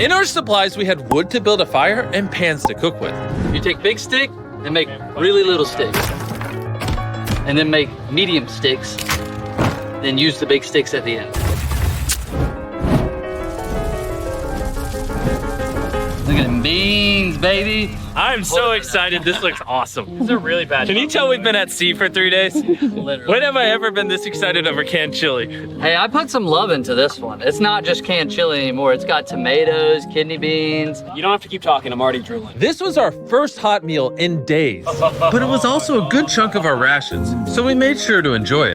In our supplies, we had wood to build a fire and pans to cook with. You take big stick and make really little sticks. And then make medium sticks. Then use the big sticks at the end. Look at them beans, baby. I'm so excited. This looks awesome. It's a really bad. Can you tell we've been at sea for 3 days? Literally. When have I ever been this excited over canned chili? Hey, I put some love into this one. It's not just canned chili anymore. It's got tomatoes, kidney beans. You don't have to keep talking. I'm already drooling. This was our first hot meal in days, but it was also a good chunk of our rations, so we made sure to enjoy it.